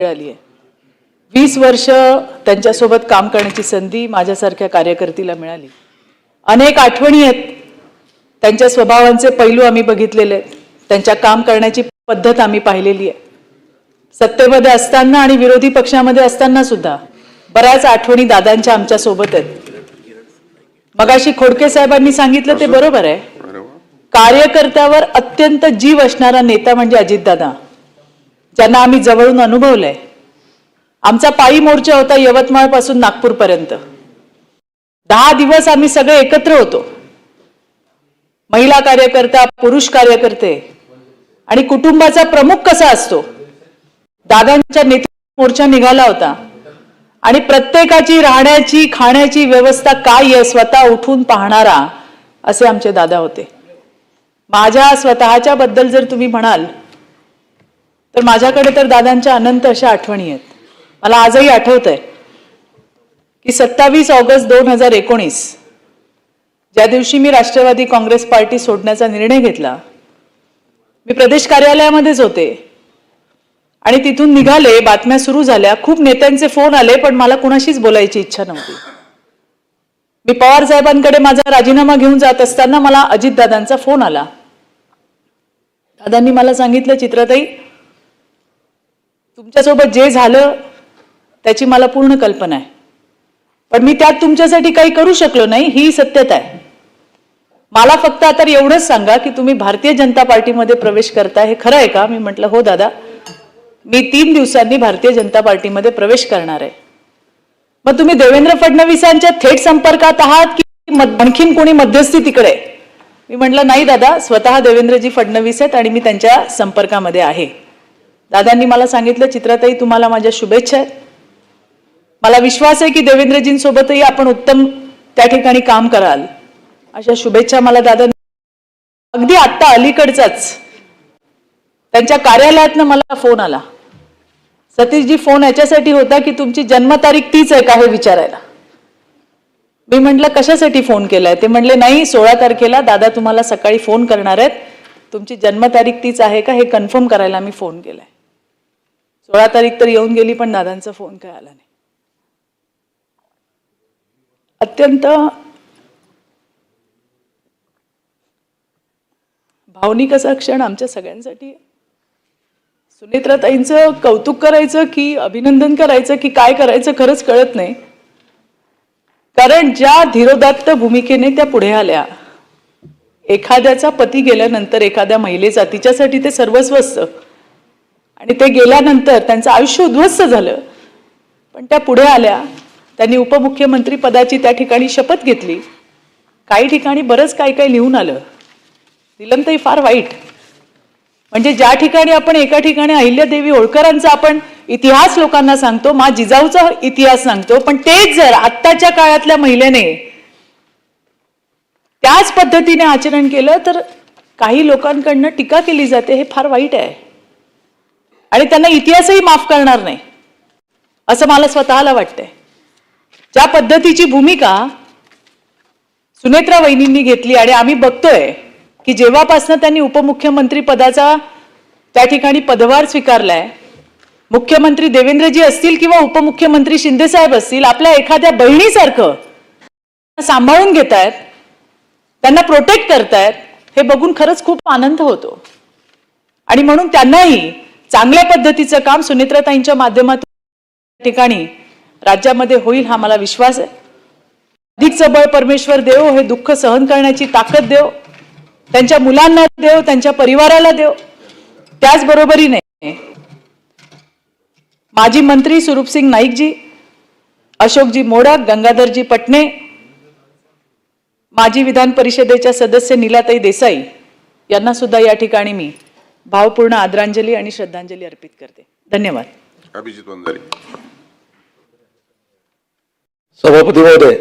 मिळाली आहे। 20 वर्ष त्यांच्यासोबत काम करण्याची संधी माझ्यासारख्या कार्यकर्त्याला मिळाली। अनेक आठवणी आहेत, त्यांच्या स्वभावांचे पैलू आम्ही बघितलेले आहेत, त्यांच्या काम करण्याची पद्धत आम्ही पाहिलेली आहे। सत्तेमध्ये असताना आणि विरोधी पक्षामध्ये असताना सुद्धा बऱ्याच आठवणी दादांच्या आमच्या सोबत आहेत। मगाशी खोडके साहेबांनी सांगितलं ते बरोबर आहे, कार्यकर्त्यावर अत्यंत जीव असणारा नेता म्हणजे अजितदादा, ज्यांना आम्ही जवळून अनुभवलंय। आमचा पायी मोर्चा होता यवतमाळ पासून नागपूर पर्यंत। 10 दिवस आम्ही सगळे एकत्र होतो, महिला कार्यकर्ता, पुरुष कार्यकर्ते आणि कुटुंबाचा प्रमुख कसा असतो, दादांच्या नेतृत्वात मोर्चा निघाला होता आणि प्रत्येकाची राहण्याची खाण्याची व्यवस्था काय आहे स्वतः उठून पाहणारा असे आमचे दादा होते। माझ्या स्वतःच्या बद्दल जर तुम्ही म्हणाल तर माझ्याकडे तर दादांच्या अनंत अशा आठवणी आहेत। मला आजही आठवतंय की 27 ऑगस्ट 2019 ज्या दिवशी मी राष्ट्रवादी काँग्रेस पार्टी सोडण्याचा निर्णय घेतला, मी प्रदेश कार्यालयामध्येच होते आणि तिथून निघाले, बातम्या सुरू झाल्या, खूप नेत्यांचे फोन आले, पण मला कुणाशीच बोलायची इच्छा नव्हती। मी पवार साहेबांकडे माझा राजीनामा घेऊन जात असताना मला अजितदादांचा फोन आला। दादांनी मला सांगितलं, चित्राताई तुमच्यासोबत जे झालं त्याची मला पूर्ण कल्पना आहे, पण मी त्यात तुमच्यासाठी काही करू शकलो नाही, ही सत्यता आहे। मला फक्त आता एवढंच सांगा की तुम्ही भारतीय जनता पार्टीमध्ये प्रवेश करताय, हे खरं आहे का? मी म्हटलं हो दादा, मी 3 दिवसांनी भारतीय जनता पार्टीमध्ये प्रवेश करणार आहे। मग तुम्ही देवेंद्र फडणवीसांच्या थेट संपर्कात आहात की आणखीन कोणी मध्यस्थी तिकडे? मी म्हटलं नाही दादा, स्वतः देवेंद्रजी फडणवीस आहेत आणि मी त्यांच्या संपर्कामध्ये आहे। दादांनी मला सांगितलं, चित्राताई तुम्हाला माझ्या शुभेच्छा आहेत, मला विश्वास आहे की देवेंद्रजींसोबतही आपण उत्तम त्या ठिकाणी काम कराल, अशा शुभेच्छा मला दादांनी। अगदी आत्ता अलीकडचाच त्यांच्या कार्यालयातनं मला फोन आला, सतीशजी फोन याच्यासाठी होता की तुमची जन्मतारीख तीच आहे का हे विचारायला। मी म्हटलं कशासाठी फोन केलाय? ते म्हणले नाही, 16 तारखेला दादा तुम्हाला सकाळी फोन करणार आहेत, तुमची जन्मतारीख तीच आहे का हे कन्फर्म करायला मी फोन केलाय। 16 तारीख तर येऊन गेली, पण दादांचा फोन काय आला नाही। अत्यंत भावनिक असा क्षण आमच्या सगळ्यांसाठी। सुनेत्राताईंचं कौतुक करायचं की अभिनंदन करायचं की काय करायचं खरंच कळत नाही, कारण ज्या धीरोदात्त भूमिकेने त्या पुढे आल्या। एखाद्याचा पती गेल्यानंतर एखाद्या महिलेचा तिच्यासाठी ते सर्वस्व असतं आणि ते गेल्यानंतर त्यांचं आयुष्य उद्ध्वस्त झालं, पण त्या पुढे आल्या, त्यांनी उपमुख्यमंत्री पदाची त्या ठिकाणी शपथ घेतली। काही ठिकाणी बरंच काय काय लिहून आलं, निलमताई फार वाईट, म्हणजे ज्या ठिकाणी आपण एका ठिकाणी अहिल्यादेवी होळकरांचा आपण इतिहास लोकांना सांगतो, मा जिजाऊचा इतिहास सांगतो, पण तेच जर आत्ताच्या काळातल्या महिलेने त्याच पद्धतीने आचरण केलं तर काही लोकांकडनं टीका केली जाते, हे फार वाईट आहे आणि त्यांना इतिहासही माफ करणार नाही असं मला स्वतःला वाटतंय। ज्या पद्धतीची भूमिका सुनेत्रा वहिनींनी घेतली आणि आम्ही बघतोय की जेव्हापासून त्यांनी उपमुख्यमंत्री पदाचा त्या ठिकाणी पदभार स्वीकारलाय, मुख्यमंत्री देवेंद्रजी असतील किंवा उपमुख्यमंत्री शिंदे साहेब असतील, आपल्या एखाद्या बहिणीसारखं सांभाळून घेतायत, त्यांना प्रोटेक्ट करतायत, हे बघून खरंच खूप आनंद होतो आणि म्हणून त्यांनाही चांगल्या पद्धतीचं काम सुनेत्राताईंच्या माध्यमातून ठिकाणी राज्यामध्ये होईल हा मला विश्वास आहे। अधिकचं बळ परमेश्वर देव, हे दुःख सहन करण्याची ताकद देव, त्यांच्या मुलांना देव, त्यांच्या परिवाराला देव। त्याचबरोबरीने माजी मंत्री स्वरूपसिंग नाईकजी, अशोकजी मोडक, गंगाधरजी पटणे, माजी विधान परिषदेच्या सदस्य नीलाताई देसाई यांना सुद्धा या ठिकाणी मी भावपूर्ण आदरांजली आणि श्रद्धांजली अर्पित करते। धन्यवाद। अभिजित वंजारी। सभापती महोदय,